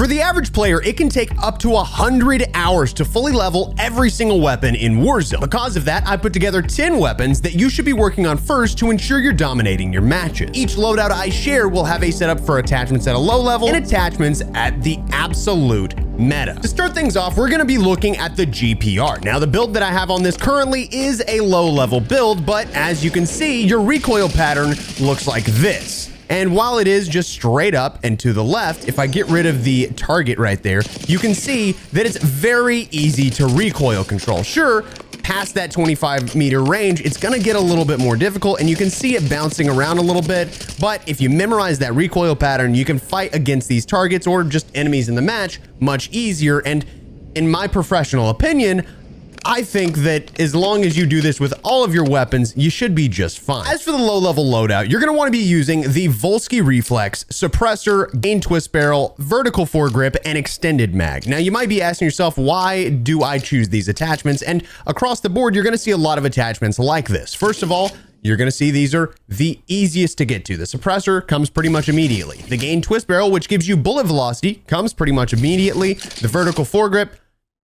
For the average player, it can take up to 100 hours to fully level every single weapon in Warzone. Because of that, I put together 10 weapons that you should be working on first to ensure you're dominating your matches. Each loadout I share will have a setup for attachments at a low level and attachments at the absolute meta. To start things off, we're gonna be looking at the GPR. Now, the build that I have on this currently is a low level build, but as you can see, your recoil pattern looks like this. And while it is just straight up and to the left, if I get rid of the target right there, you can see that it's very easy to recoil control. Sure, past that 25-meter range, it's gonna get a little bit more difficult, and you can see it bouncing around a little bit, but if you memorize that recoil pattern, you can fight against these targets or just enemies in the match much easier. And in my professional opinion, I think that as long as you do this with all of your weapons, you should be just fine. As for the low-level loadout, you're going to want to be using the Volsky Reflex, Suppressor, Gain Twist Barrel, Vertical Foregrip, and Extended Mag. Now, you might be asking yourself, why do I choose these attachments? And across the board, you're going to see a lot of attachments like this. First of all, you're going to see these are the easiest to get to. The Suppressor comes pretty much immediately. The Gain Twist Barrel, which gives you bullet velocity, comes pretty much immediately. The Vertical Foregrip,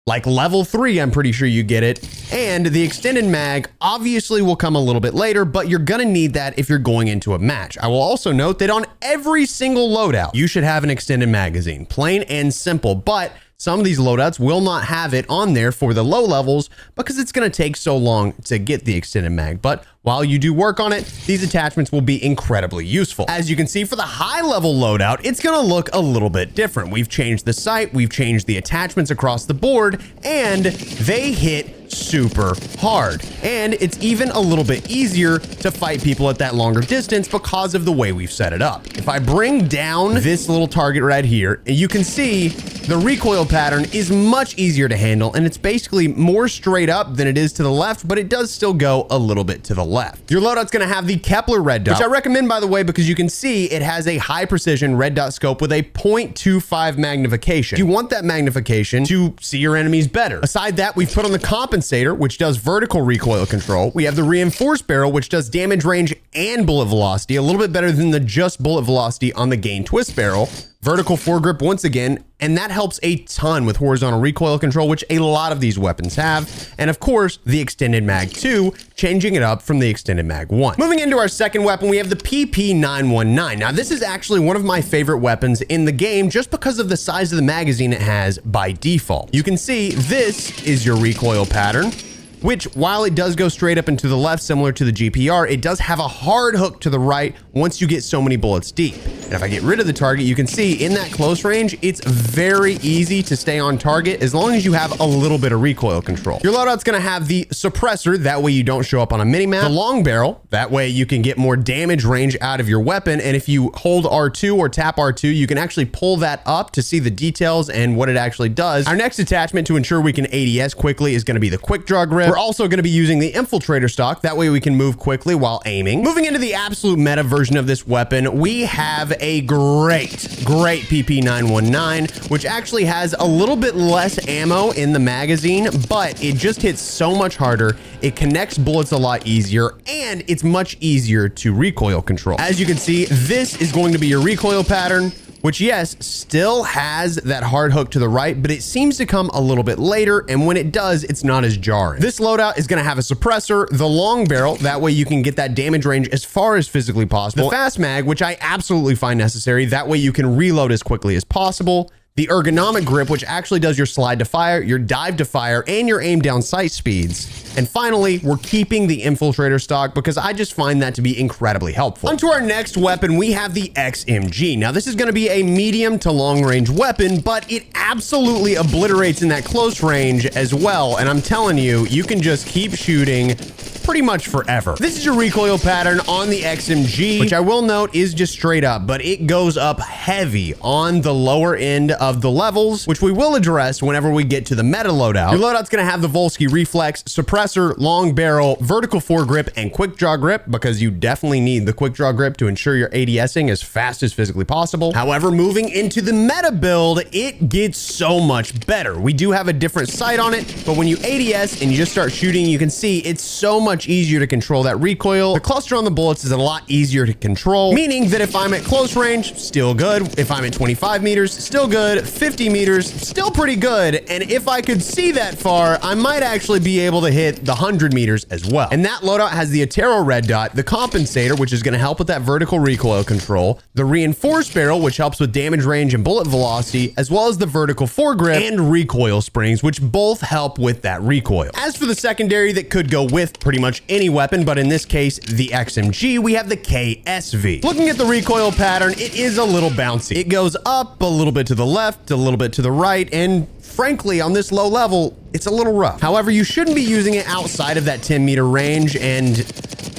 like level 3, I'm pretty sure you get it. And the extended mag obviously will come a little bit later, but you're gonna need that if you're going into a match. I will also note that on every single loadout, you should have an extended magazine, plain and simple. But some of these loadouts will not have it on there for the low levels because it's going to take so long to get the extended mag. But while you do work on it, these attachments will be incredibly useful. As you can see, for the high level loadout, it's going to look a little bit different. We've changed the sight, we've changed the attachments across the board, and they hit super hard. And it's even a little bit easier to fight people at that longer distance because of the way we've set it up. If I bring down this little target right here, you can see the recoil pattern is much easier to handle, and it's basically more straight up than it is to the left, but it does still go a little bit to the left. Your loadout's gonna have the Kepler red dot, which I recommend, by the way, because you can see it has a high precision red dot scope with a 0.25 magnification. You want that magnification to see your enemies better. Aside that, we've put on the compensator, which does vertical recoil control. We have the reinforced barrel, which does damage range and bullet velocity, a little bit better than the just bullet velocity on the Gain Twist barrel. Vertical foregrip once again, and that helps a ton with horizontal recoil control, which a lot of these weapons have. And of course, the extended mag 2, changing it up from the extended mag 1. Moving into our second weapon, we have the PP919. Now, this is actually one of my favorite weapons in the game just because of the size of the magazine it has by default. You can see this is your recoil pattern, which, while it does go straight up and to the left, similar to the GPR, it does have a hard hook to the right once you get so many bullets deep. And if I get rid of the target, you can see in that close range, it's very easy to stay on target as long as you have a little bit of recoil control. Your loadout's gonna have the suppressor, that way you don't show up on a minimap. The long barrel, that way you can get more damage range out of your weapon. And if you hold R2 or tap R2, you can actually pull that up to see the details and what it actually does. Our next attachment to ensure we can ADS quickly is gonna be the quick draw grip. We're also going to be using the infiltrator stock. That way we can move quickly while aiming. Moving into the absolute meta version of this weapon, we have a great PP919, which actually has a little bit less ammo in the magazine, but it just hits so much harder. It connects bullets a lot easier, and it's much easier to recoil control. As you can see, this is going to be your recoil pattern, which, yes, still has that hard hook to the right, but it seems to come a little bit later, and when it does, it's not as jarring. This loadout is gonna have a suppressor, the long barrel, that way you can get that damage range as far as physically possible. The fast mag, which I absolutely find necessary, that way you can reload as quickly as possible. The ergonomic grip, which actually does your slide to fire, your dive to fire, and your aim down sight speeds. And finally, we're keeping the infiltrator stock because I just find that to be incredibly helpful. Onto our next weapon, we have the XMG. Now, this is going to be a medium to long range weapon, but it absolutely obliterates in that close range as well. And I'm telling you, you can just keep shooting pretty much forever. This is your recoil pattern on the XMG, which I will note is just straight up, but it goes up heavy on the lower end of the levels, which we will address whenever we get to the meta loadout. Your loadout's gonna have the Volsky Reflex, suppressor, long barrel, vertical foregrip, and quick draw grip, because you definitely need the quick draw grip to ensure you're ADSing as fast as physically possible. However, moving into the meta build, it gets so much better. We do have a different sight on it, but when you ADS and you just start shooting, you can see it's so much much easier to control that recoil. The cluster on the bullets is a lot easier to control, meaning that if I'm at close range, still good. If I'm at 25 meters, still good. 50 meters, still pretty good. And if I could see that far, I might actually be able to hit the 100 meters as well. And that loadout has the Otero red dot, the compensator, which is going to help with that vertical recoil control, the reinforced barrel, which helps with damage range and bullet velocity, as well as the vertical foregrip and recoil springs, which both help with that recoil. As for the secondary that could go with pretty much any weapon, but in this case, the XMG, we have the KSV. Looking at the recoil pattern, it is a little bouncy. It goes up a little bit to the left, a little bit to the right, and frankly, on this low level, it's a little rough. However, you shouldn't be using it outside of that 10-meter range, and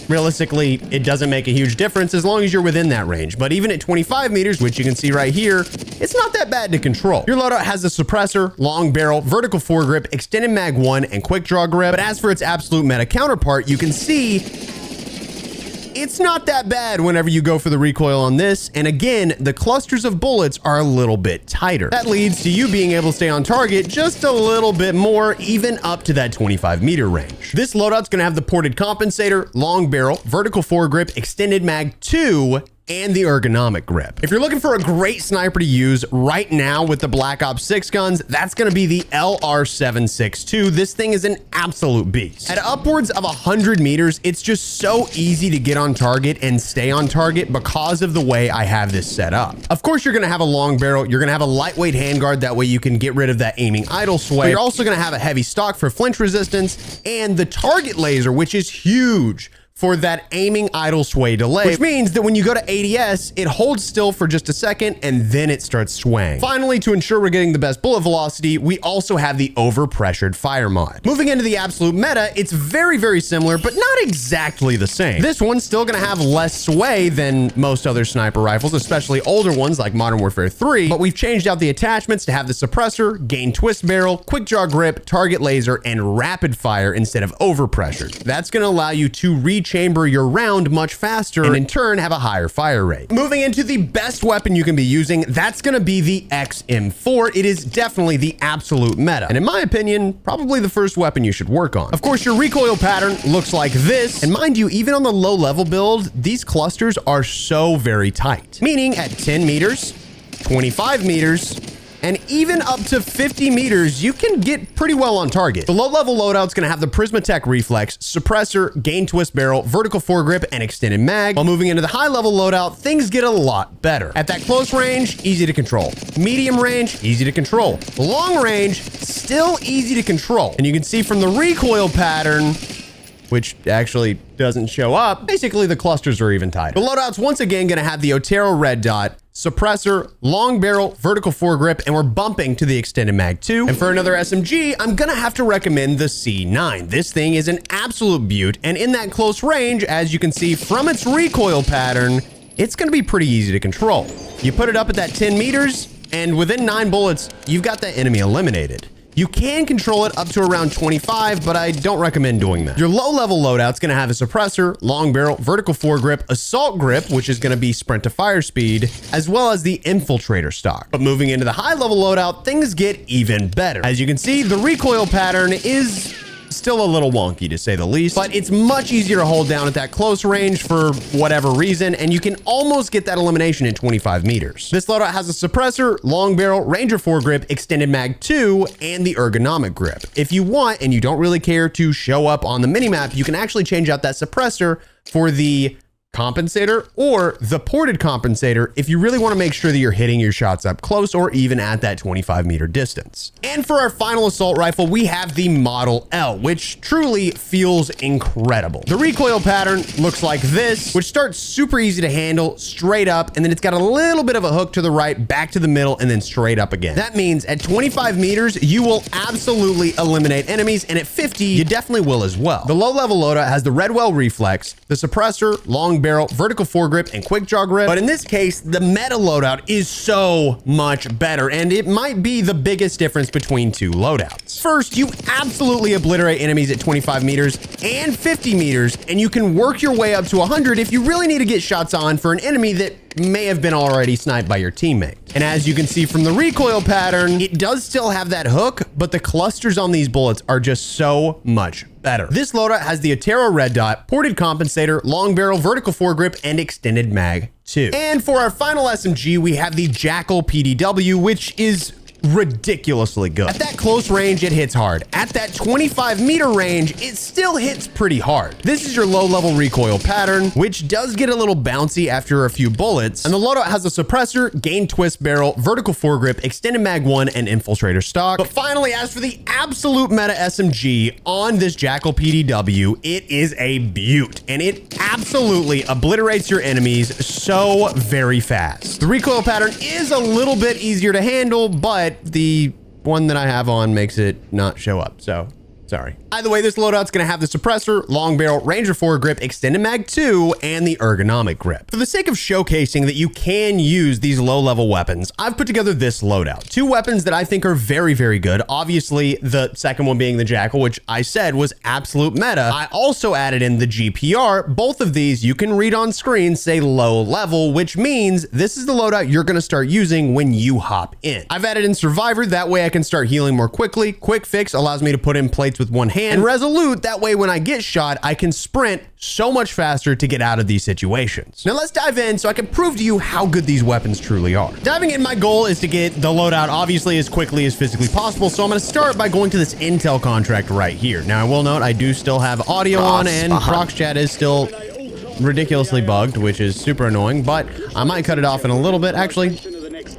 realistically, it doesn't make a huge difference as long as you're within that range. But even at 25 meters, which you can see right here, it's not that bad to control. Your loadout has a suppressor, long barrel, vertical foregrip, extended mag 1, and quick draw grip. But as for its absolute meta counterpart, you can see it's not that bad whenever you go for the recoil on this. And again, the clusters of bullets are a little bit tighter. That leads to you being able to stay on target just a little bit more, even up to that 25-meter range. This loadout's gonna have the ported compensator, long barrel, vertical foregrip, extended mag 2, and the ergonomic grip. If you're looking for a great sniper to use right now with the Black Ops 6 guns, that's gonna be the LR762. This thing is an absolute beast. At upwards of 100 meters, it's just so easy to get on target and stay on target because of the way I have this set up. Of course, you're gonna have a long barrel, you're gonna have a lightweight handguard, that way you can get rid of that aiming idle sway. But you're also gonna have a heavy stock for flinch resistance and the target laser, which is huge for that aiming idle sway delay, which means that when you go to ADS, it holds still for just a second and then it starts swaying. Finally, to ensure we're getting the best bullet velocity, we also have the overpressured fire mod. Moving into the absolute meta, it's very, very similar, but not exactly the same. This one's still gonna have less sway than most other sniper rifles, especially older ones like Modern Warfare 3, but we've changed out the attachments to have the suppressor, gain twist barrel, quick draw grip, target laser, and rapid fire instead of overpressured. That's gonna allow you to rechamber your round much faster and in turn have a higher fire rate. Moving into the best weapon you can be using, that's gonna be the XM4. It is definitely the absolute meta, and in my opinion, probably the first weapon you should work on. Of course, your recoil pattern looks like this, and mind you, even on the low level build, these clusters are so very tight, meaning at 10 meters, 25 meters, and even up to 50 meters, you can get pretty well on target. The low-level loadout's gonna have the Prismatech Reflex, suppressor, gain twist barrel, vertical foregrip, and extended mag. While moving into the high-level loadout, things get a lot better. At that close range, easy to control. Medium range, easy to control. Long range, still easy to control. And you can see from the recoil pattern, which actually doesn't show up, basically the clusters are even tighter. The loadout's once again gonna have the Otero red dot, suppressor, long barrel, vertical foregrip, and we're bumping to the extended mag 2. And for another SMG, I'm gonna have to recommend the C9. This thing is an absolute beaut, and in that close range, as you can see from its recoil pattern, it's gonna be pretty easy to control. You put it up at that 10 meters, and within 9 bullets, you've got that enemy eliminated. You can control it up to around 25, but I don't recommend doing that. Your low-level loadout's gonna have a suppressor, long barrel, vertical foregrip, assault grip, which is gonna be sprint to fire speed, as well as the infiltrator stock. But moving into the high-level loadout, things get even better. As you can see, the recoil pattern is still a little wonky to say the least, but it's much easier to hold down at that close range for whatever reason, and you can almost get that elimination in 25 meters. This loadout has a suppressor, long barrel, ranger foregrip, extended mag 2, and the ergonomic grip. If you want and you don't really care to show up on the minimap, you can actually change out that suppressor for the compensator or the ported compensator if you really want to make sure that you're hitting your shots up close or even at that 25-meter distance. And for our final assault rifle, we have the Model L, which truly feels incredible. The recoil pattern looks like this, which starts super easy to handle, straight up, and then it's got a little bit of a hook to the right, back to the middle, and then straight up again. That means at 25 meters, you will absolutely eliminate enemies, and at 50, you definitely will as well. The low-level loadout has the Redwell Reflex, the suppressor, long barrel, vertical foregrip, and quick draw grip. But in this case, the meta loadout is so much better, and it might be the biggest difference between two loadouts. First, you absolutely obliterate enemies at 25 meters and 50 meters, and you can work your way up to 100 if you really need to get shots on for an enemy that may have been already sniped by your teammate. And as you can see from the recoil pattern, it does still have that hook, but the clusters on these bullets are just so much better. This loadout has the Atero red dot, ported compensator, long barrel, vertical foregrip, and extended mag 2. And for our final SMG, we have the Jackal PDW, which is ridiculously good. At that close range, it hits hard. At that 25-meter range, it still hits pretty hard. This is your low-level recoil pattern, which does get a little bouncy after a few bullets. And the loadout has a suppressor, gain twist barrel, vertical foregrip, extended mag 1, and infiltrator stock. But finally, as for the absolute meta SMG on this Jackal PDW, it is a beaut, and it absolutely obliterates your enemies so very fast. The recoil pattern is a little bit easier to handle, but the one that I have on makes it not show up. So sorry. Either way, this loadout's gonna have the suppressor, long barrel, ranger foregrip, extended mag 2, and the ergonomic grip. For the sake of showcasing that you can use these low-level weapons, I've put together this loadout. 2 weapons that I think are very, very good. Obviously, the second one being the Jackal, which I said was absolute meta. I also added in the GPR. Both of these you can read on screen say low level, which means this is the loadout you're gonna start using when you hop in. I've added in Survivor, that way I can start healing more quickly. Quick Fix allows me to put in plates with one hand. And Resolute, that way when I get shot, I can sprint so much faster to get out of these situations. Now let's dive in so I can prove to you how good these weapons truly are. Diving in, my goal is to get the loadout obviously as quickly as physically possible, so I'm gonna start by going to this Intel contract right here. Now I will note I do still have audio on, and Prox chat is still ridiculously bugged, which is super annoying, but I might cut it off in a little bit. Actually,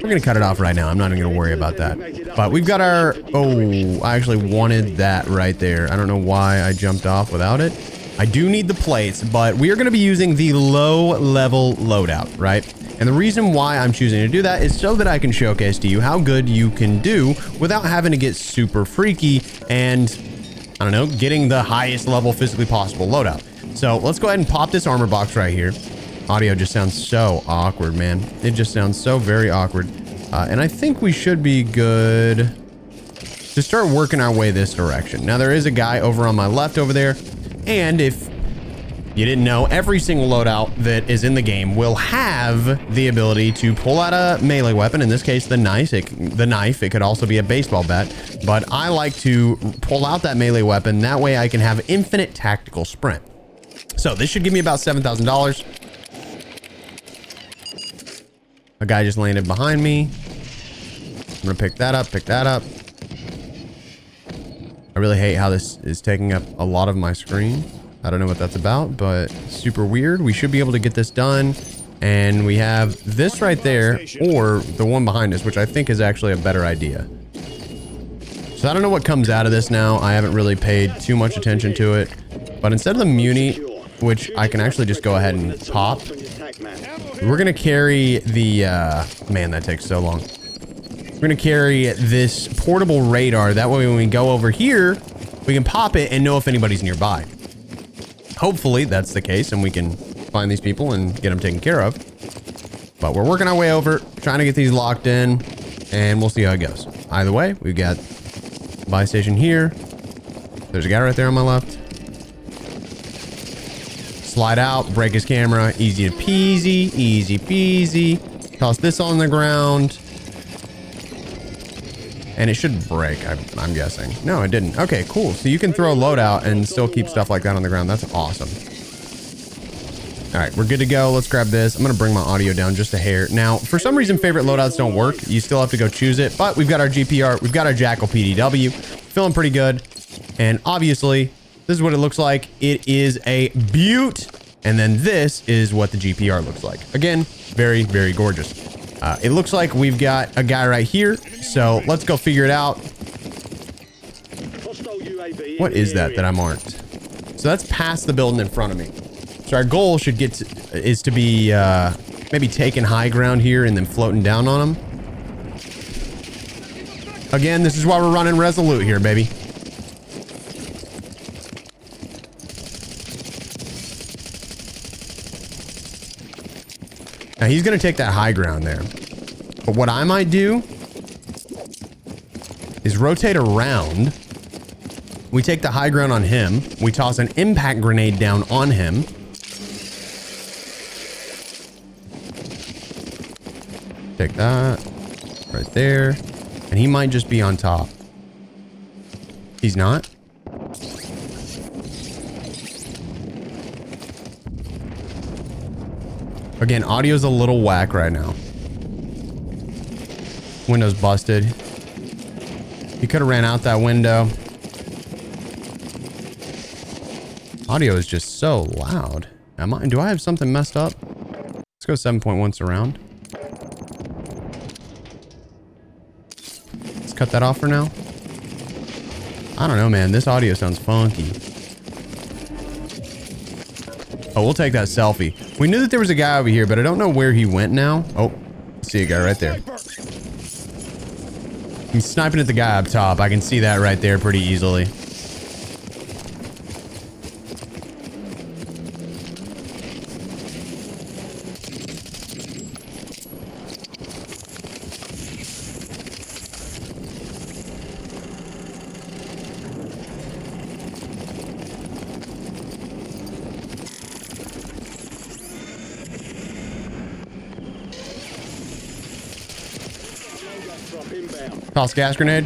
we're gonna cut it off right now. I'm not even gonna worry about that. But we've got our, oh, I actually wanted that right there. I don't know why I jumped off without it. I do need the plates, but we are gonna be using the low level loadout, right? And the reason why I'm choosing to do that is so that I can showcase to you how good you can do without having to get super freaky and, I don't know, getting the highest level physically possible loadout. So let's go ahead and pop this armor box right here. Audio just sounds so awkward, man. It just sounds so very awkward. And I think we should be good to start working our way this direction. Now, there is a guy over on my left over there. And if you didn't know, every single loadout that is in the game will have the ability to pull out a melee weapon. In this case, the knife. It could also be a baseball bat. But I like to pull out that melee weapon. That way I can have infinite tactical sprint. So this should give me about $7,000. A guy just landed behind me. I'm gonna pick that up, I really hate how this is taking up a lot of my screen. I don't know what that's about, but super weird. We should be able to get this done. And we have this right there, or the one behind us, which I think is actually a better idea. So I don't know what comes out of this now. I haven't really paid too much attention to it. But instead of the Muni, which I can actually just go ahead and pop, we're gonna carry the, man, that takes so long. We're gonna carry this portable radar. That way when we go over here, we can pop it and know if anybody's nearby. Hopefully that's the case and we can find these people and get them taken care of. But we're working our way over, trying to get these locked in, and we'll see how it goes. Either way, we've got buy station here. There's a guy right there on my left. Slide out, break his camera, easy peasy, easy peasy. Toss this on the ground. And it should break, I'm guessing. No, it didn't. Okay, cool. So you can throw a loadout and still keep stuff like that on the ground. That's awesome. All right, we're good to go. Let's grab this. I'm gonna bring my audio down just a hair. Now, for some reason, favorite loadouts don't work. You still have to go choose it, but we've got our GPR, we've got our Jackal PDW, feeling pretty good. And obviously, this is what it looks like. It is a beaut. And then this is what the GPR looks like. Again, very, very gorgeous. It looks like we've got a guy right here. So let's go figure it out. What is that I marked? So that's past the building in front of me. So our goal should get to, is to be maybe taking high ground here and then floating down on them. Again, this is why we're running Resolute here, baby. Now he's going to take that high ground there. But what I might do is rotate around. We take the high ground on him. We toss an impact grenade down on him. Take that right there. And he might just be on top. He's not. Again, audio's a little whack right now. Window's busted. He could have ran out that window. Audio is just so loud. Do I have something messed up? Let's go 7.1 surround. Let's cut that off for now. I don't know, man. This audio sounds funky. Oh, we'll take that selfie. We knew that there was a guy over here, but I don't know where he went now. Oh, I see a guy right there. He's sniping at the guy up top. I can see that right there pretty easily. Toss gas grenade.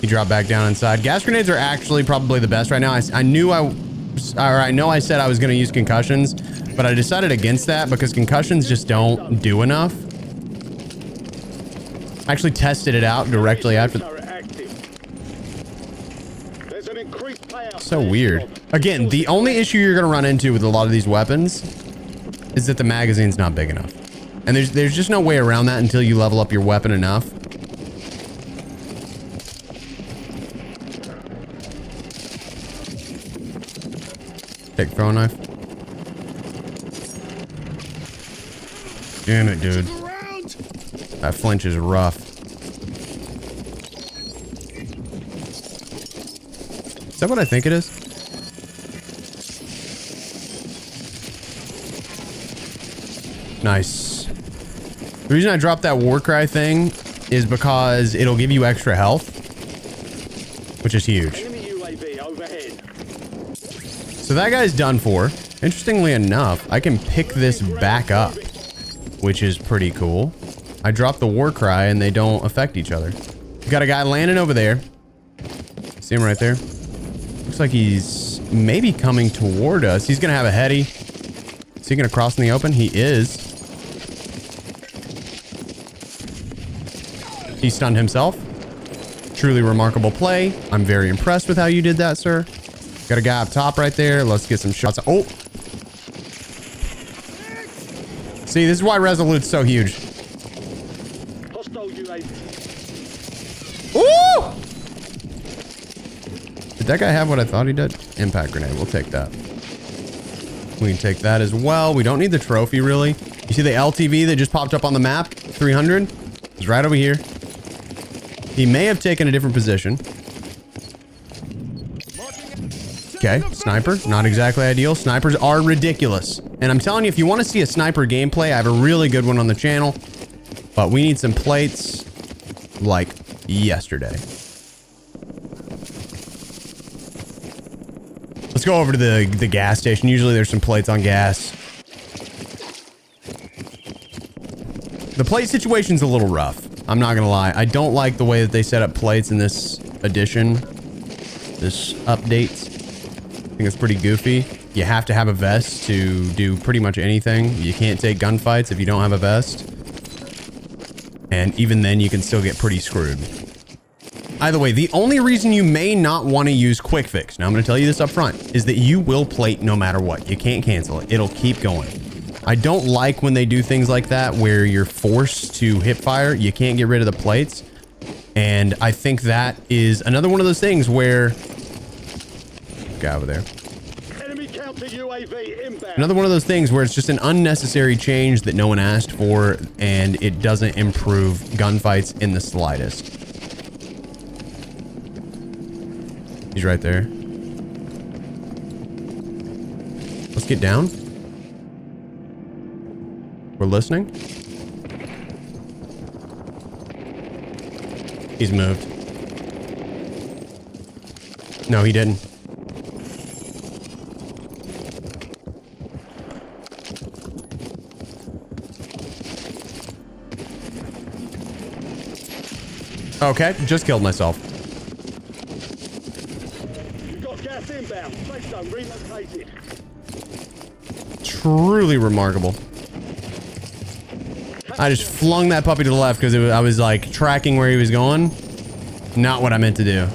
He dropped back down inside. Gas grenades are actually probably the best right now. I know I said I was going to use concussions, but I decided against that because concussions just don't do enough. I actually tested it out directly after. So weird. Again, the only issue you're going to run into with a lot of these weapons is that the magazine's not big enough. And there's just no way around that until you level up your weapon enough. Take throwing knife. Damn it, dude. That flinch is rough. Is that what I think it is? Nice. The reason I dropped that war cry thing is because it'll give you extra health, which is huge. So that guy's done for. Interestingly enough, I can pick this back up, which is pretty cool. I dropped the war cry and they don't affect each other. We got a guy landing over there. See him right there? Looks like he's maybe coming toward us. He's gonna have a heady. Is he gonna cross in the open? He is. He stunned himself. Truly remarkable play. I'm very impressed with how you did that, sir. Got a guy up top right there. Let's get some shots. Oh. See, this is why Resolute's so huge. Ooh! Did that guy have what I thought he did? Impact grenade. We'll take that. We can take that as well. We don't need the trophy, really. You see the LTV that just popped up on the map? 300? It's right over here. He may have taken a different position. Okay, sniper, not exactly ideal. Snipers are ridiculous. And I'm telling you, if you want to see a sniper gameplay, I have a really good one on the channel. But we need some plates like yesterday. Let's go over to the gas station. Usually there's some plates on gas. The plate situation's a little rough. I'm not gonna lie. I don't like the way that they set up plates in this edition. This update. I think it's pretty goofy. You have to have a vest to do pretty much anything. You can't take gunfights if you don't have a vest. And even then, you can still get pretty screwed. Either way, the only reason you may not want to use quick fix, now I'm going to tell you this up front, is that you will plate no matter what. You can't cancel it. It'll keep going. I don't like when they do things like that where you're forced to hip fire. You can't get rid of the plates. And I think that is another one of those things where... Guy over there. Enemy counter UAV inbound. Another one of those things where it's just an unnecessary change that no one asked for, and it doesn't improve gunfights in the slightest. He's right there. Let's get down. We're listening. He's moved. No, he didn't. Okay, just killed myself. You've got gas inbound. Safe zone relocated. Truly remarkable. I just flung that puppy to the left because I was like tracking where he was going. Not what I meant to do.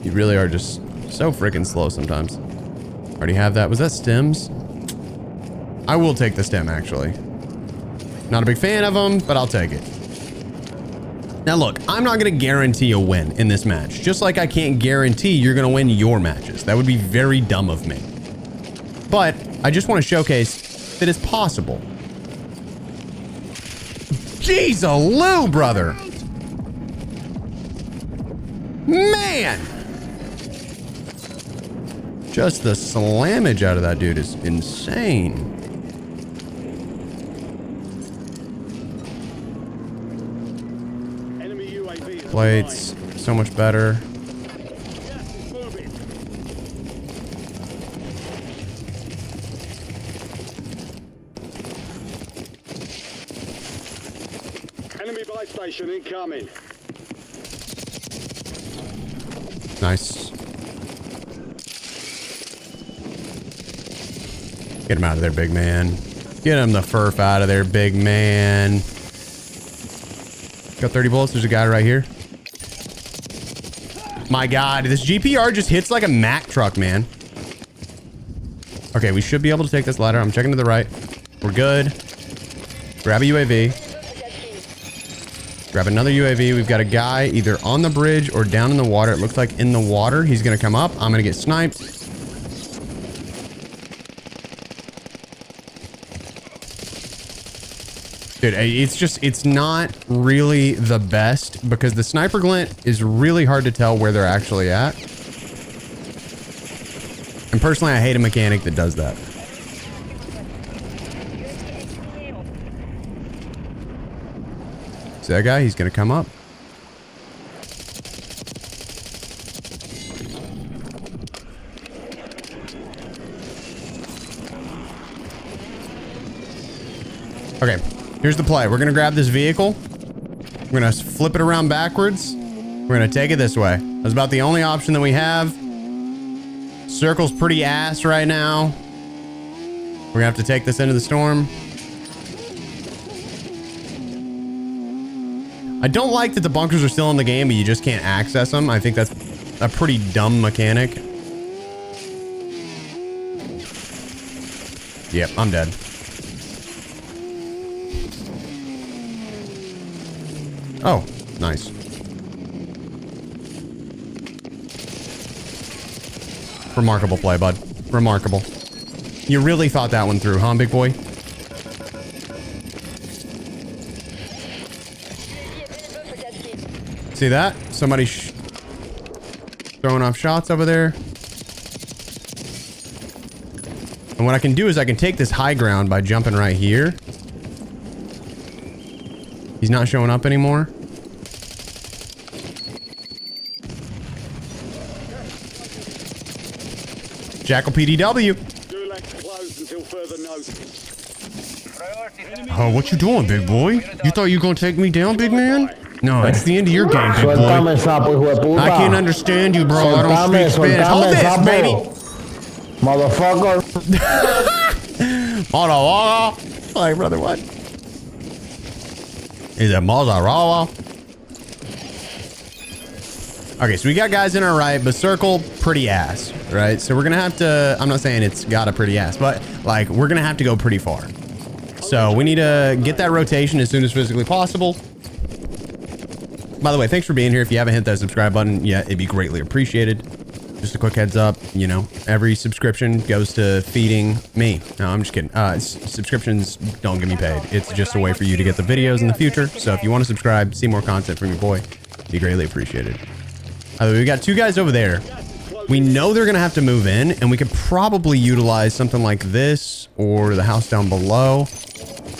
You really are just so freaking slow sometimes. Already have that. Was that stems? I will take the stem, actually. Not a big fan of them, but I'll take it. Now look, I'm not going to guarantee a win in this match. Just like I can't guarantee you're going to win your matches. That would be very dumb of me. But I just want to showcase that it's possible. Jeez-a-loo, brother. Man. Just the slammage out of that dude is insane. Plates, so much better. Enemy buy station incoming. Nice. Get him out of there, big man. Get him the furf out of there, big man. Got 30 bullets. There's a guy right here. My God, this GPR just hits like a Mack truck, man. Okay, we should be able to take this ladder. I'm checking to the right. We're good. Grab a UAV. Grab another UAV. We've got a guy either on the bridge or down in the water. It looks like in the water. He's going to come up. I'm going to get sniped. Dude, it's not really the best because the sniper glint is really hard to tell where they're actually at. And personally, I hate a mechanic that does that. See that guy? He's going to come up. Okay. Here's the play. We're going to grab this vehicle. We're going to flip it around backwards. We're going to take it this way. That's about the only option that we have. Circle's pretty ass right now. We're going to have to take this into the storm. I don't like that the bunkers are still in the game, but you just can't access them. I think that's a pretty dumb mechanic. Yep, I'm dead. Oh, nice. Remarkable play, bud. Remarkable. You really thought that one through, huh, big boy? See that? Somebody throwing off shots over there. And what I can do is I can take this high ground by jumping right here. He's not showing up anymore. Jackal PDW. Oh, what you doing, big boy? You thought you were gonna take me down, big man? No, it's the end of your game, big boy. I can't understand you, bro. I don't speak Spanish. Hold this, baby. Motherfucker. Motherfucker. Like, brother, what? Is it mozzarella? Okay, so we got guys in our right, but circle pretty ass, right? So we're gonna have to, I'm not saying it's got a pretty ass, but like we're gonna have to go pretty far. So we need to get that rotation as soon as physically possible. By the way, thanks for being here. If you haven't hit that subscribe button yet, it'd be greatly appreciated. Just a quick heads up, you know, every subscription goes to feeding me. No, I'm just kidding. Subscriptions don't get me paid. It's just a way for you to get the videos in the future. So if you want to subscribe, see more content from your boy, it'd be greatly appreciated. We got two guys over there. We know they're going to have to move in, and we could probably utilize something like this or the house down below.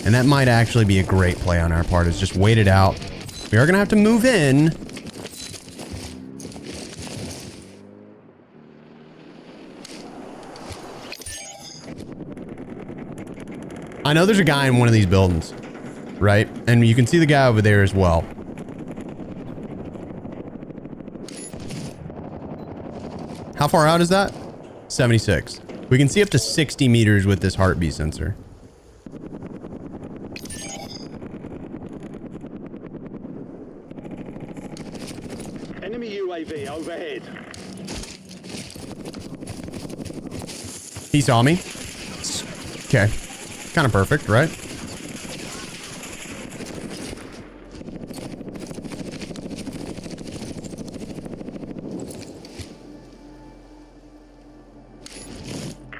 And that might actually be a great play on our part, is just wait it out. We are going to have to move in. I know there's a guy in one of these buildings, right? And you can see the guy over there as well. How far out is that? 76. We can see up to 60 meters with this heartbeat sensor. Enemy UAV overhead. He saw me. Okay. Kind of perfect, right?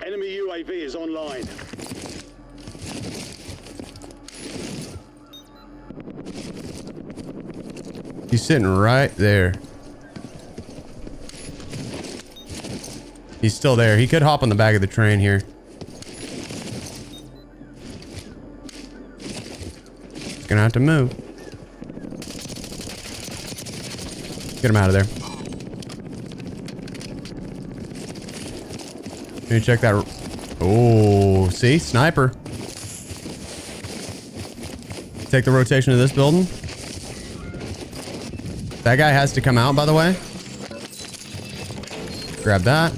Enemy UAV is online. He's sitting right there. He's still there. He could hop on the back of the train here. He's gonna have to move. Get him out of there. Let me check that. Oh, see? Sniper. Take the rotation of this building. That guy has to come out, by the way. Grab that.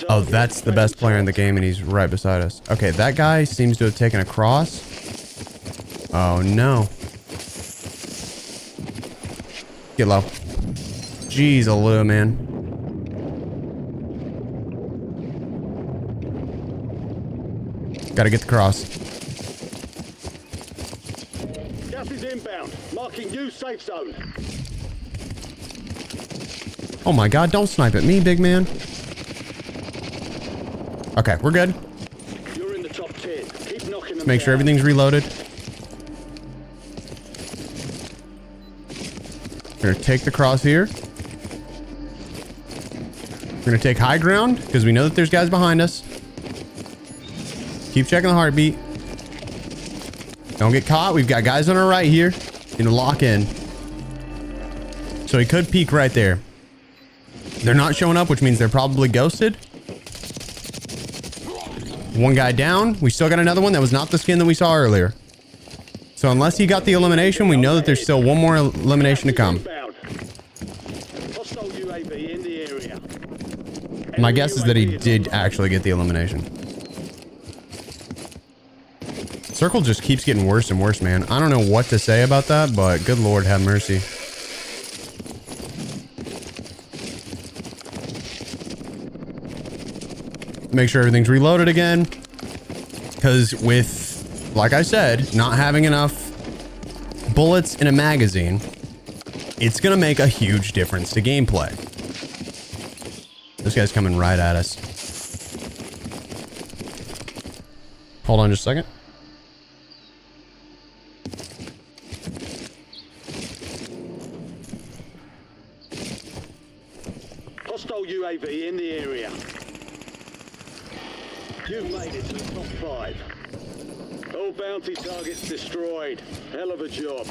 Oh, that's the best player in the game, and he's right beside us. Okay, that guy seems to have taken a cross. Oh, no. Get low. Jeez, Alua, man. Gotta get the cross. Gas is inbound. Marking new safe zone. Oh my god, don't snipe at me, big man. Okay, we're good. You're in the top 10. Keep knocking them Make sure down. everything's reloaded. We're gonna take the cross here. We're gonna take high ground because we know that there's guys behind us. Keep checking the heartbeat. Don't get caught. We've got guys on our right here. Need to lock in. So he could peek right there. They're not showing up, which means they're probably ghosted. One guy down. We still got another one that was not the skin that we saw earlier. So unless he got the elimination, we know that there's still one more elimination to come. Hostile UAV in the area. My guess is that he did actually get the elimination. Circle just keeps getting worse and worse, man. I don't know what to say about that, but good Lord have mercy. Make sure everything's reloaded again. Because with, like I said, not having enough bullets in a magazine, it's going to make a huge difference to gameplay. This guy's coming right at us. Hold on just a second. Hostile UAV in the area. You've made it to the top 5. All bounty targets destroyed. Hell of a job.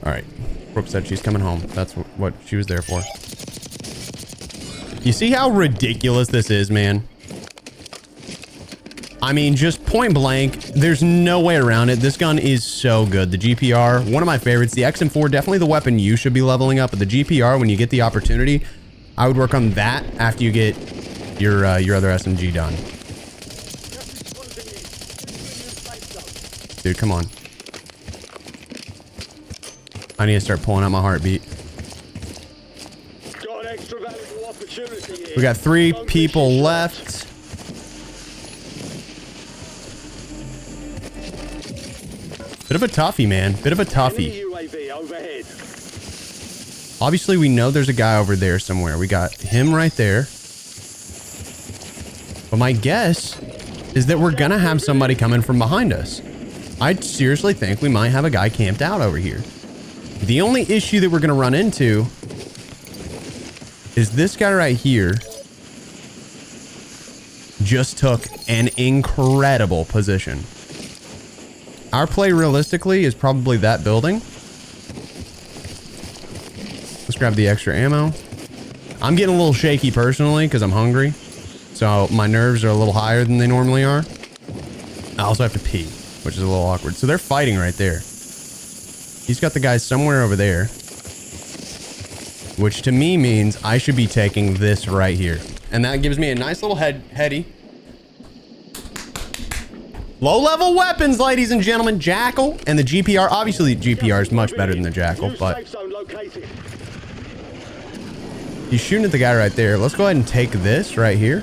All right. Brooke said she's coming home. That's what she was there for. You see how ridiculous this is, man? I mean, just point blank, there's no way around it. This gun is so good. The GPR, one of my favorites. The XM4, definitely the weapon you should be leveling up. But the GPR, when you get the opportunity, I would work on that after you get your other SMG done. Dude, come on. I need to start pulling out my heartbeat. Got an extra valuable opportunity here. We got 3 people left. Bit of a toughie, man. Bit of a toughie. UAV overhead. Obviously, we know there's a guy over there somewhere. We got him right there. But my guess is that we're gonna have somebody coming from behind us. I seriously think we might have a guy camped out over here. The only issue that we're gonna run into is this guy right here just took an incredible position. Our play realistically is probably that building. Let's grab the extra ammo. I'm getting a little shaky personally because I'm hungry. So my nerves are a little higher than they normally are. I also have to pee, which is a little awkward. So they're fighting right there. He's got the guy somewhere over there. Which to me means I should be taking this right here. And that gives me a nice little heady. Low-level weapons, ladies and gentlemen. Jackal and the GPR. Obviously, the GPR is much better than the Jackal, New but safe zone located. he's shooting at the guy right there. Let's go ahead and take this right here.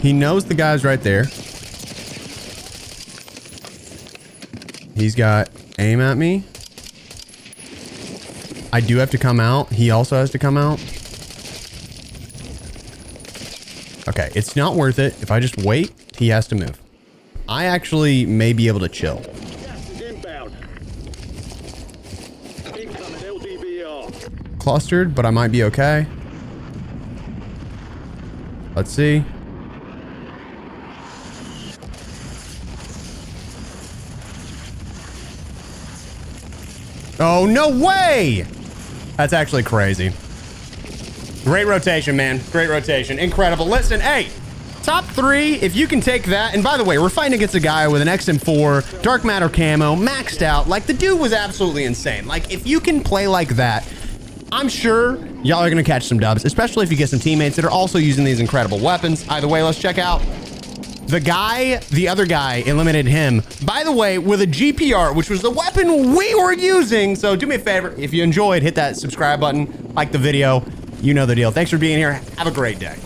He knows the guy's right there. He's got aim at me. I do have to come out. He also has to come out. Okay, it's not worth it. If I just wait, he has to move. I actually may be able to chill. Gas is inbound. Incoming LDBR. Clustered, but I might be okay. Let's see. Oh, no way! That's actually crazy. Great rotation, man. Great rotation. Incredible. Listen, hey, top 3, if you can take that. And by the way, we're fighting against a guy with an XM4, dark matter camo, maxed out. Like, the dude was absolutely insane. Like, if you can play like that, I'm sure y'all are going to catch some dubs, especially if you get some teammates that are also using these incredible weapons. Either way, let's check out the guy. The other guy eliminated him, by the way, with a GPR, which was the weapon we were using. So do me a favor. If you enjoyed, hit that subscribe button, like the video. You know the deal. Thanks for being here. Have a great day.